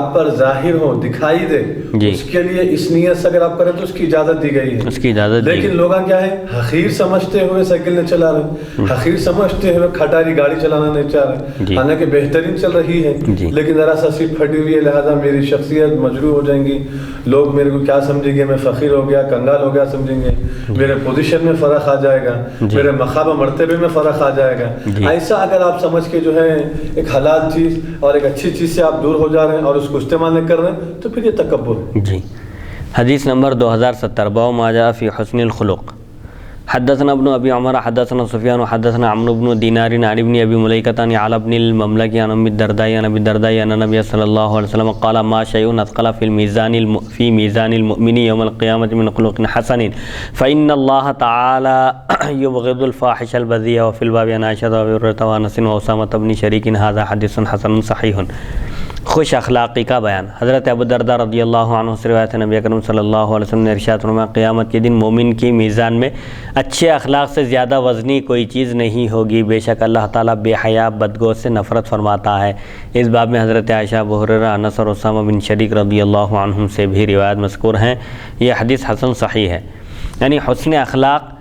آپ پر ظاہر ہو، دکھائی دے، اس کے لیے اس نیت سے اگر آپ کریں تو اس کی اجازت دی گئی ہے، اس کی اجازت دی. لیکن لوگ کیا ہے، حقیر سمجھتے ہوئے سائیکل نہیں چلا رہے، حقیر سمجھتے ہوئے کھٹاری گاڑی چلانا نہیں چاہ رہے، حالانکہ بہترین چل رہی ہے، لیکن ذرا سا سیٹ پھٹی ہوئی ہے، لہٰذا میری شخصیت مجروح ہو جائیں گی، لوگ میرے کو کیا سمجھیں گے، میں فقیر ہو گیا، کنگال ہو گیا سمجھیں گے، میرے پوزیشن میں فرق آ جائے گا، میرے مقام مرتبے میں فرق آ جائے گا. ایسا اگر آپ سمجھ کے جو ہے ایک حلال چیز اور ایک اچھی چیز سے آپ دور ہو جا رہے ہیں اور اس کو استعمال نہیں کر رہے ہیں تو پھر یہ تکبر ہے. جی. حدیث نمبر 2070 باب ما جاء فی حسن الخلق. حدثنا ابن ابی عمر حدثنا سفیان حدثنا عمرو بن دینار عن ابن ابی ملیکۃ عن علی بن المملک عن ام الدرداء عن ابی الدرداء ان النبی صلی اللہ علیہ وسلم قال ما شیء اثقل فی میزان المؤمن یوم القیامۃ من خلق حسن فإن اللہ تعالی یبغض الفاحش البذیء وفی الباب عن عائشہ وابی ہریرہ وانس واسامہ بن شریک ھذا حدیث حسن صحیح. خوش اخلاقی کا بیان. حضرت ابو الدرداء رضی اللہ عنہ سے روایت ہے، نبی اکرم صلی اللہ علیہ وسلم نے ارشاد فرمایا قیامت کے دن مومن کی میزان میں اچھے اخلاق سے زیادہ وزنی کوئی چیز نہیں ہوگی، بے شک اللہ تعالیٰ بے حیا بدگو سے نفرت فرماتا ہے. اس باب میں حضرت عائشہ، ابو ہریرہ، انس اور اسامہ بن شریک رضی اللہ عنہم سے بھی روایت مذکور ہیں. یہ حدیث حسن صحیح ہے. یعنی حسن اخلاق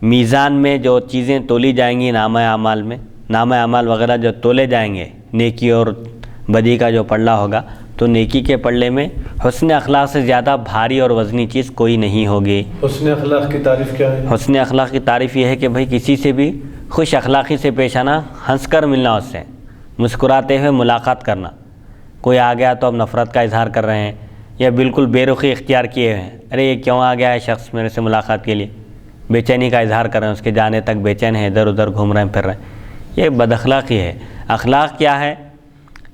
میزان میں جو چیزیں تولی جائیں گی، نامہ اعمال وغیرہ جو تولے جائیں گے، نیکی اور بدی کا جو پلڑا ہوگا، تو نیکی کے پلڑے میں حسن اخلاق سے زیادہ بھاری اور وزنی چیز کوئی نہیں ہوگی. حسن اخلاق کی تعریف کیا ہے؟ حسن اخلاق کی تعریف یہ ہے کہ بھائی کسی سے بھی خوش اخلاقی سے پیش آنا، ہنس کر ملنا، اس سے مسکراتے ہوئے ملاقات کرنا. کوئی آ گیا تو اب نفرت کا اظہار کر رہے ہیں یا بالکل بے رخی اختیار کیے ہوئے ہیں، ارے یہ کیوں آ گیا ہے شخص میرے سے ملاقات کے لیے، بے چینی کا اظہار کر رہے ہیں، اس کے جانے تک بے چین ہیں، ادھر ادھر گھوم رہے ہیں، پھر رہے ہیں. یہ بد اخلاقی ہے. اخلاق کیا ہے؟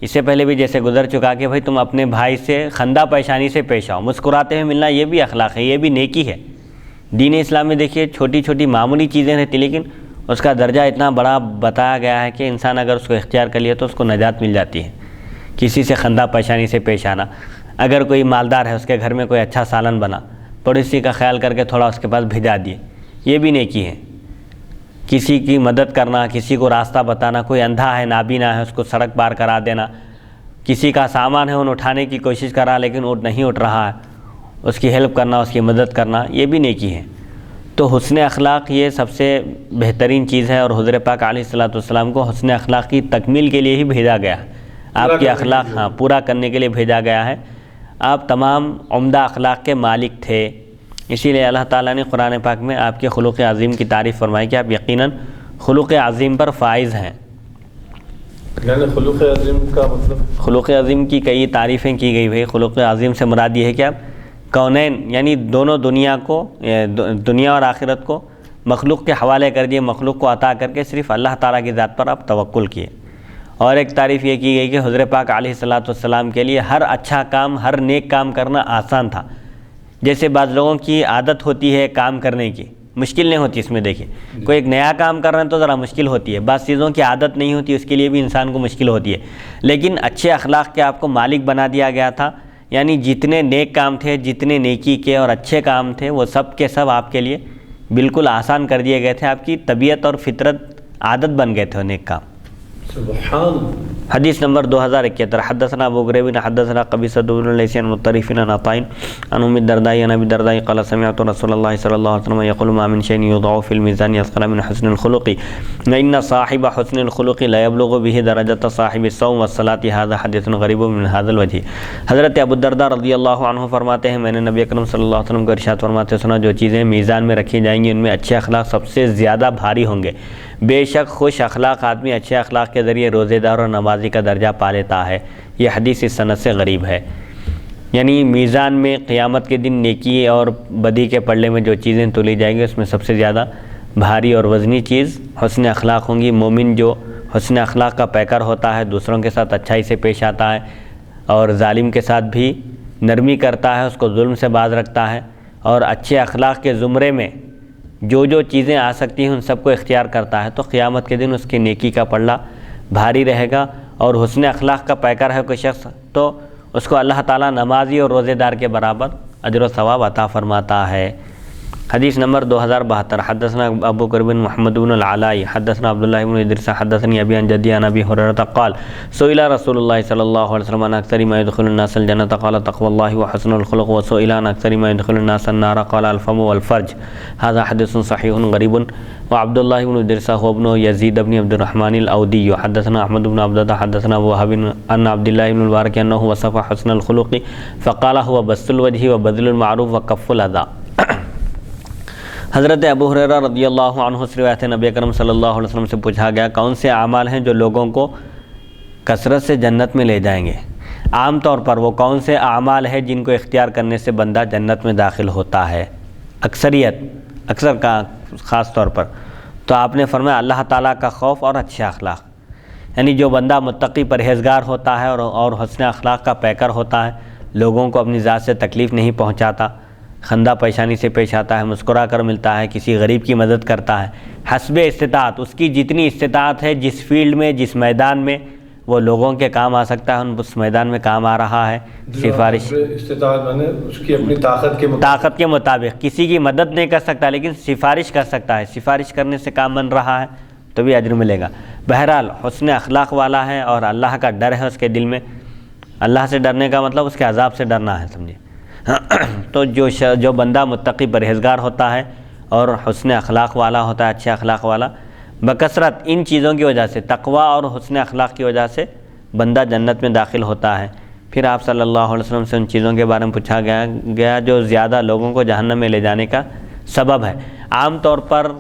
اس سے پہلے بھی جیسے گزر چکا کہ بھائی تم اپنے بھائی سے خندہ پیشانی سے پیش آؤ، مسکراتے ہوئے ملنا، یہ بھی اخلاق ہے، یہ بھی نیکی ہے. دین اسلام میں دیکھیے چھوٹی چھوٹی معمولی چیزیں رہتی لیکن اس کا درجہ اتنا بڑا بتایا گیا ہے کہ انسان اگر اس کو اختیار کر لیا تو اس کو نجات مل جاتی ہے. کسی سے خندہ پیشانی سے پیش آنا، اگر کوئی مالدار ہے، اس کے گھر میں کوئی اچھا سالن بنا، پڑوسی کا خیال کر کے تھوڑا اس کے پاس بھیجا دیے، یہ بھی نیکی ہے. کسی کی مدد کرنا، کسی کو راستہ بتانا، کوئی اندھا ہے، نابینا ہے، اس کو سڑک پار کرا دینا، کسی کا سامان ہے، انہیں اٹھانے کی کوشش کر رہا لیکن وہ نہیں اٹھ رہا ہے، اس کی ہیلپ کرنا، اس کی مدد کرنا، یہ بھی نیکی ہے. تو حسن اخلاق یہ سب سے بہترین چیز ہے، اور حضور پاک علیہ الصلوۃ والسلام کو حسن اخلاق کی تکمیل کے لیے ہی بھیجا گیا ہے. آپ کے اخلاق پورا کرنے کے لیے بھیجا گیا ہے. آپ تمام عمدہ اخلاق کے مالک تھے، اسی لیے اللہ تعالیٰ نے قرآن پاک میں آپ کے خلق عظیم کی تعریف فرمائی کہ آپ یقیناً خلق عظیم پر فائز ہیں. یعنی خلق عظیم کا مطلب؟ خلق عظیم کی کئی تعریفیں کی گئی ہوئی. خلق عظیم سے مراد یہ ہے کہ آپ کونین یعنی دونوں دنیا کو، دنیا اور آخرت کو مخلوق کے حوالے کر دیے، مخلوق کو عطا کر کے صرف اللہ تعالیٰ کی ذات پر آپ توکل کیے. اور ایک تعریف یہ کی گئی کہ حضور پاک علیہ الصلوۃ والسلام کے لیے ہر اچھا کام، ہر نیک کام کرنا آسان تھا. جیسے بعض لوگوں کی عادت ہوتی ہے کام کرنے کی، مشکل نہیں ہوتی. اس میں دیکھیں کوئی ایک نیا کام کر رہے ہیں تو ذرا مشکل ہوتی ہے، بعض چیزوں کی عادت نہیں ہوتی، اس کے لیے بھی انسان کو مشکل ہوتی ہے. لیکن اچھے اخلاق کے آپ کو مالک بنا دیا گیا تھا. یعنی جتنے نیک کام تھے، جتنے نیکی کے اور اچھے کام تھے، وہ سب کے سب آپ کے لیے بالکل آسان کر دیے گئے تھے. آپ کی طبیعت اور فطرت عادت بن گئے تھے وہ نیک کام. سبحان. حدیث نمبر 2071 حدثنا ابو غریب حدثنا قبیصۃ بن لیث عن مطرف عن عطاء عن ام الدرداء عن ابي الدرداء قال سمعت رسول الله صلى الله عليه وسلم يقول ما من شيء يوضع في الميزان اثقل من حسن الخلق وان صاحب حسن الخلق لا يبلغ به درجة صاحب الصوم والصلاة. هذا حديث غريب من هذا الوجه. حضرت ابو الدرداء رضی اللہ عنہ فرماتے ہیں میں نے نبی اکرم صلی اللہ علیہ وسلم کو ارشاد فرماتے سنا جو چیزیں میزان میں رکھی جائیں گی ان میں اچھے اخلاق سب سے زیادہ بھاری ہوں گے. بے شک خوش اخلاق آدمی اچھے اخلاق کے ذریعے روزے دار اور نمازی کا درجہ پا لیتا ہے. یہ حدیث اس سند سے غریب ہے. یعنی میزان میں قیامت کے دن نیکی اور بدی کے پلڑے میں جو چیزیں تولی جائیں گی اس میں سب سے زیادہ بھاری اور وزنی چیز حسن اخلاق ہوں گی. مومن جو حسن اخلاق کا پیکر ہوتا ہے، دوسروں کے ساتھ اچھائی سے پیش آتا ہے اور ظالم کے ساتھ بھی نرمی کرتا ہے، اس کو ظلم سے باز رکھتا ہے، اور اچھے اخلاق کے زمرے میں جو چیزیں آ سکتی ہیں ان سب کو اختیار کرتا ہے، تو قیامت کے دن اس کی نیکی کا پلڑا بھاری رہے گا. اور حسن اخلاق کا پیکر ہے کوئی شخص تو اس کو اللہ تعالیٰ نمازی اور روزے دار کے برابر اجر و ثواب عطا فرماتا ہے. حدیث نمبر 2072 حدثنا ابو بکر بن محمد بن العلائی حدثنا عبداللہ بن ادریس حدثنی ابی عن جدی عن ابی ہریرہ قال سئل رسول اللہ صلی اللہ علیہ وسلم عن اکثر ما يدخل الناس الجنة قال تقوى الله وحسن الخلق وسئل عن اکثر ما يدخل الناس النار قال الفم والفرج. هذا حدیث صحیح غریب. وعبد الله بن ادریس هو ابن یزید بن عبد الرحمن الاودی حدثنا احمد بن عبدہ حدثنا ابو وهب ان عبد الله بن المبارک انه وصف حسن الخلق فقال هو بسط الوجه وبذل المعروف وكف الاذى. حضرت ابو ہریرہ رضی اللہ عنہ سے روایت ہے نبی اکرم صلی اللہ علیہ وسلم سے پوچھا گیا کون سے اعمال ہیں جو لوگوں کو کثرت سے جنت میں لے جائیں گے. عام طور پر وہ کون سے اعمال ہیں جن کو اختیار کرنے سے بندہ جنت میں داخل ہوتا ہے، اکثر کا خاص طور پر. تو آپ نے فرمایا اللہ تعالیٰ کا خوف اور اچھے اخلاق. یعنی جو بندہ متقی پرہیزگار ہوتا ہے اور حسن اخلاق کا پیکر ہوتا ہے، لوگوں کو اپنی ذات سے تکلیف نہیں پہنچاتا، خندہ پیشانی سے پیش آتا ہے، مسکرا کر ملتا ہے، کسی غریب کی مدد کرتا ہے حسب استطاعت. اس کی جتنی استطاعت ہے، جس فیلڈ میں جس میدان میں وہ لوگوں کے کام آ سکتا ہے اس میدان میں کام آ رہا ہے. سفارش استطاعت میں نے اس کی اپنی طاقت کے مطابق کسی کی مدد نہیں کر سکتا لیکن سفارش کر سکتا ہے، سفارش کرنے سے کام بن رہا ہے تو بھی اجر ملے گا. بہرحال حسن اخلاق والا ہے اور اللہ کا ڈر ہے اس کے دل میں. اللہ سے ڈرنے کا مطلب اس کے عذاب سے ڈرنا ہے، سمجھے. تو جو بندہ متقی پرہیزگار ہوتا ہے اور حسن اخلاق والا ہوتا ہے، اچھے اخلاق والا، بکثرت ان چیزوں کی وجہ سے، تقویٰ اور حسن اخلاق کی وجہ سے بندہ جنت میں داخل ہوتا ہے. پھر آپ صلی اللہ علیہ وسلم سے ان چیزوں کے بارے میں پوچھا گیا جو زیادہ لوگوں کو جہنم میں لے جانے کا سبب ہے. عام طور پر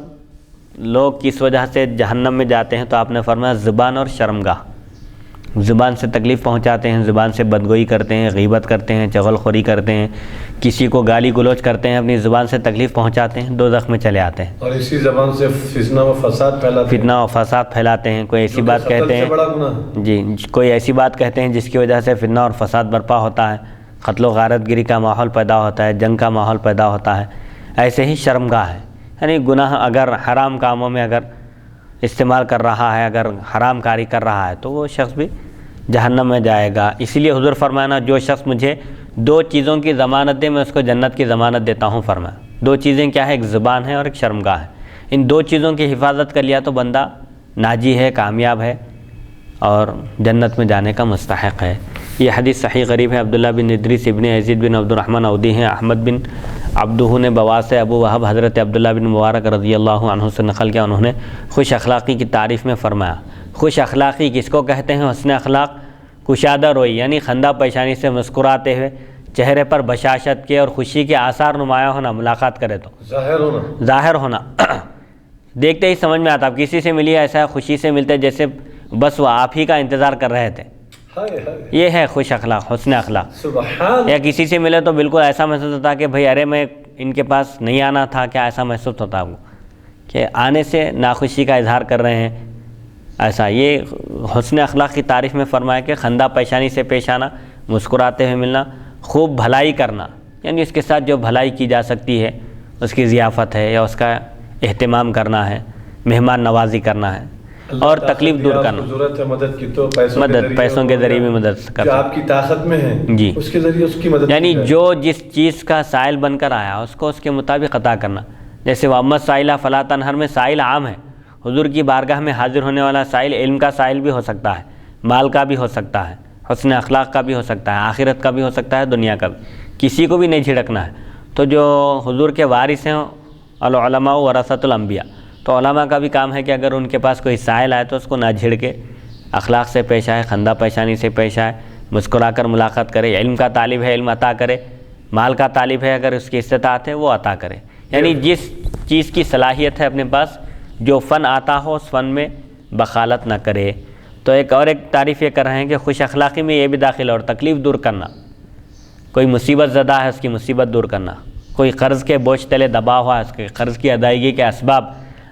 لوگ کس وجہ سے جہنم میں جاتے ہیں تو آپ نے فرمایا زبان اور شرمگاہ. زبان سے تکلیف پہنچاتے ہیں، زبان سے بدگوئی کرتے ہیں، غیبت کرتے ہیں، چغل خوری کرتے ہیں، کسی کو گالی گلوچ کرتے ہیں، اپنی زبان سے تکلیف پہنچاتے ہیں، دوزخ میں چلے آتے ہیں. اور اسی زبان سے فتنہ و فساد پھیلاتے ہیں. کوئی ایسی بات کہتے ہیں جی، کوئی ایسی بات کہتے ہیں جس کی وجہ سے فتنہ اور فساد برپا ہوتا ہے، قتل و غارت گری کا ماحول پیدا ہوتا ہے، جنگ کا ماحول پیدا ہوتا ہے. ایسے ہی شرمگاہ ہے، یعنی گناہ اگر حرام کاموں میں اگر استعمال کر رہا ہے، اگر حرام کاری کر رہا ہے تو وہ شخص بھی جہنم میں جائے گا. اسی لیے حضور فرمانا جو شخص مجھے دو چیزوں کی ضمانت دے میں اس کو جنت کی ضمانت دیتا ہوں. فرمایا دو چیزیں کیا ہے؟ ایک زبان ہے اور ایک شرمگاہ ہے. ان دو چیزوں کی حفاظت کر لیا تو بندہ ناجی ہے، کامیاب ہے اور جنت میں جانے کا مستحق ہے. یہ حدیث صحیح غریب ہے. عبداللہ بن ادریس ابن یزید بن عبد الرحمن اودی ہیں. احمد بن عبدہ نے بواسطہ ابو وہب حضرت عبداللہ بن مبارک رضی اللہ عنہ سے نقل کیا. انہوں نے خوش اخلاقی کی تعریف میں فرمایا، خوش اخلاقی کس کو کہتے ہیں؟ حسن اخلاق، کشادہ روئی، یعنی خندہ پیشانی سے مسکراتے ہوئے، چہرے پر بشاشت کے اور خوشی کے آثار نمایاں ہونا، ملاقات کرے تو ظاہر ہونا دیکھتے ہی سمجھ میں آتا. آپ کسی سے ملیے ایسا خوشی سے ملتے جیسے بس وہ آپ ہی کا انتظار کر رہے تھے. یہ ہے خوش اخلاق، حسن اخلاق. یا کسی سے ملے تو بالکل ایسا محسوس ہوتا کہ بھائی ارے میں ان کے پاس نہیں آنا تھا، کیا ایسا محسوس ہوتا وہ کہ آنے سے ناخوشی کا اظہار کر رہے ہیں. ایسا یہ حسن اخلاق کی تعریف میں فرمایا کہ خندہ پیشانی سے پیش آنا، مسکراتے ہوئے ملنا، خوب بھلائی کرنا، یعنی اس کے ساتھ جو بھلائی کی جا سکتی ہے، اس کی ضیافت ہے یا اس کا اہتمام کرنا ہے، مہمان نوازی کرنا ہے اور تکلیف دور کرنا. ضرورت ہے مدد کی تو پیسوں کے ذریعے بھی مدد کرنا، آپ کی طاقت میں ہے جی، اس کے ذریعے اس کی مدد، یعنی جو جس چیز کا سائل بن کر آیا اس کو اس کے مطابق عطا کرنا. جیسے وَأَمَّا السَّائِلَ فَلَا تَنْهَرْ میں سائل عام ہے. حضور کی بارگاہ میں حاضر ہونے والا سائل علم کا سائل بھی ہو سکتا ہے، مال کا بھی ہو سکتا ہے، حسن اخلاق کا بھی ہو سکتا ہے، آخرت کا بھی ہو سکتا ہے، دنیا کا بھی. کسی کو بھی نہیں جھڑکنا ہے. تو جو حضور کے وارث ہیں العلماء ورثۃ الانبیاء، تو علماء کا بھی کام ہے کہ اگر ان کے پاس کوئی سائل آئے تو اس کو نہ جھڑکے، اخلاق سے پیش آئے، خندہ پیشانی سے پیش آئے، مسکرا کر ملاقات کرے. علم کا طالب ہے علم عطا کرے، مال کا طالب ہے اگر اس کی استطاعت ہے وہ عطا کرے. یعنی جس چیز کی صلاحیت ہے اپنے پاس، جو فن آتا ہو اس فن میں بخالت نہ کرے. تو ایک تعریف یہ کر رہے ہیں کہ خوش اخلاقی میں یہ بھی داخل ہے اور تکلیف دور کرنا. کوئی مصیبت زدہ ہے اس کی مصیبت دور کرنا، کوئی قرض کے بوجھ تلے دبا ہوا ہے اس کے قرض کی ادائیگی کے اسباب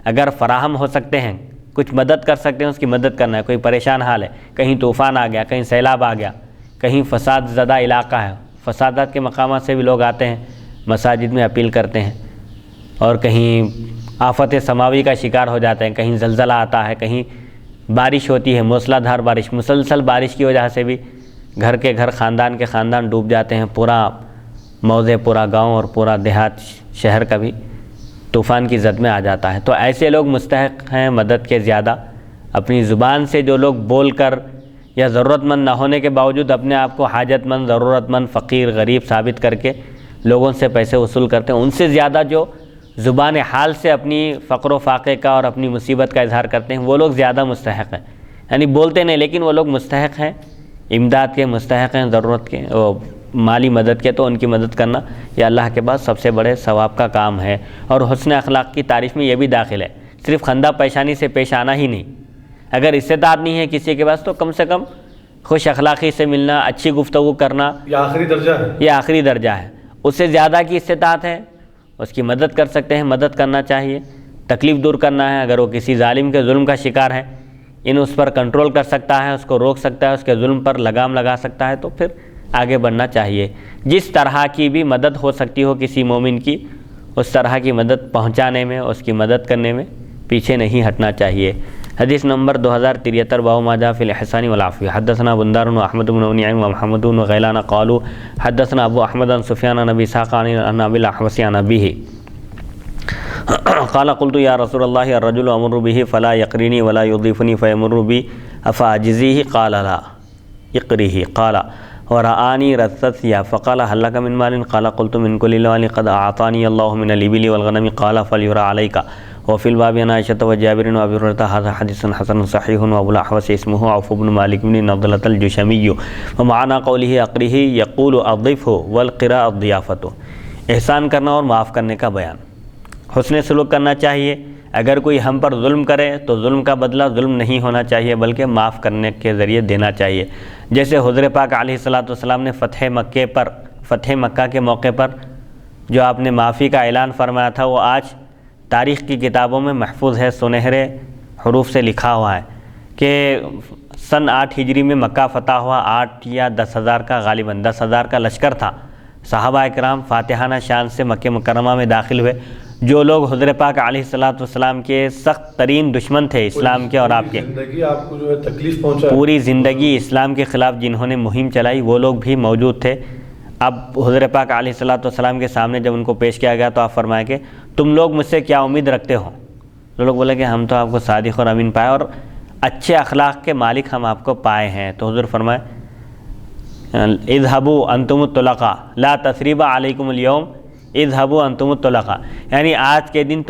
اگر فراہم ہو سکتے ہیں، کچھ مدد کر سکتے ہیں اس کی مدد کرنا ہے. کوئی پریشان حال ہے، کہیں طوفان آ گیا، کہیں سیلاب آ گیا، کہیں فساد زدہ علاقہ ہے، فسادات کے مقامات سے بھی لوگ آتے ہیں مساجد میں اپیل کرتے ہیں، اور کہیں آفت سماوی کا شکار ہو جاتے ہیں، کہیں زلزلہ آتا ہے، کہیں بارش ہوتی ہے موسلا دھار بارش، مسلسل بارش کی وجہ سے بھی گھر کے گھر، خاندان کے خاندان ڈوب جاتے ہیں، پورا موضع، پورا گاؤں اور پورا دیہات شہر کا بھی طوفان کی زد میں آ جاتا ہے۔ تو ایسے لوگ مستحق ہیں مدد کے زیادہ۔ اپنی زبان سے جو لوگ بول کر یا ضرورت مند نہ ہونے کے باوجود اپنے آپ کو حاجت مند، ضرورت مند، فقیر، غریب ثابت کر کے لوگوں سے پیسے وصول کرتے ہیں، ان سے زیادہ جو زبان حال سے اپنی فقر و فاقے کا اور اپنی مصیبت کا اظہار کرتے ہیں وہ لوگ زیادہ مستحق ہیں۔ یعنی بولتے نہیں لیکن وہ لوگ مستحق ہیں، امداد کے مستحق ہیں، ضرورت کے، مالی مدد کے۔ تو ان کی مدد کرنا یہ اللہ کے پاس سب سے بڑے ثواب کا کام ہے۔ اور حسن اخلاق کی تعریف میں یہ بھی داخل ہے، صرف خندہ پیشانی سے پیش آنا ہی نہیں۔ اگر استطاعت نہیں ہے کسی کے پاس تو کم سے کم خوش اخلاقی سے ملنا، اچھی گفتگو کرنا، یہ آخری درجہ ہے، یہ آخری درجہ ہے۔ اس سے زیادہ کی استطاعت ہے اس کی مدد کر سکتے ہیں، مدد کرنا چاہیے۔ تکلیف دور کرنا ہے، اگر وہ کسی ظالم کے ظلم کا شکار ہے، اس پر کنٹرول کر سکتا ہے، اس کو روک سکتا ہے، اس کے ظلم پر لگام لگا سکتا ہے تو پھر آگے بڑھنا چاہیے۔ جس طرح کی بھی مدد ہو سکتی ہو کسی مومن کی، اس طرح کی مدد پہنچانے میں، اس کی مدد کرنے میں پیچھے نہیں ہٹنا چاہیے۔ حدیث نمبر 2073 باب ما جاء فی الاحسان والعفو۔ حدثنا بندار واحمد بن نعیم ومحمد بن غیلان قالوا حدثنا ابو احمد عن سفیان عن ابی اسحاق عن ابی الاحوص عن ابیہ قال قلت یا رسول اللہ الرجل امر به فلا یقرنی ولا یضیفنی فیمر بی افاجزیہ قال لا اقرہ قال ورآنی رثثیا فقال هل لك من مال قال قلت من كل المال قد اعطانی اللہ من الابل والغنم قال فلیرى علیک وفي الباب عن عائشة وجابر وابي هريرة هذا حديث حسن صحيح وابو الاحوص اسمه عوف بن مالك بن نضلة الجشمي ومعنى قوله اقره يقول اضفه والقراء الضيافة۔ احسان کرنا اور معاف کرنے کا بیان۔ حسن سلوک کرنا چاہیے، اگر کوئی ہم پر ظلم کرے تو ظلم کا بدلہ ظلم نہیں ہونا چاہیے بلکہ معاف کرنے کے ذریعے دینا چاہیے۔ جیسے حضور پاک علیہ الصلوۃ والسلام نے فتح مکہ کے موقع پر جو آپ نے معافی کا اعلان فرمایا تھا وہ آج تاریخ کی کتابوں میں محفوظ ہے، سنہرے حروف سے لکھا ہوا ہے کہ سن 8 ہجری میں مکہ فتح ہوا۔ 8 یا 10,000 کا، غالباً 10,000 کا لشکر تھا۔ صحابہ اکرام فاتحانہ شان سے مکہ مکرمہ میں داخل ہوئے۔ جو لوگ حضور پاک علیہ الصلوۃ والسلام کے سخت ترین دشمن تھے اسلام کے اور آپ کے، زندگی آپ کو جو ہے تکلیف پہنچا، پوری زندگی اسلام کے خلاف جنہوں نے مہم چلائی وہ لوگ بھی موجود تھے۔ اب حضور پاک علیہ الصلوۃ والسلام کے سامنے جب ان کو پیش کیا گیا تو آپ فرمایا کہ تم لوگ مجھ سے کیا امید رکھتے ہو؟ تو لوگ بولے کہ ہم تو آپ کو صادق اور امین پائے اور اچھے اخلاق کے مالک ہم آپ کو پائے ہیں۔ تو حضور فرمائے اذهبوا انتم الطلقاء لا تثریب علیکم اليوم اذهبوا انتم الطلقاء، یعنی آج کے دن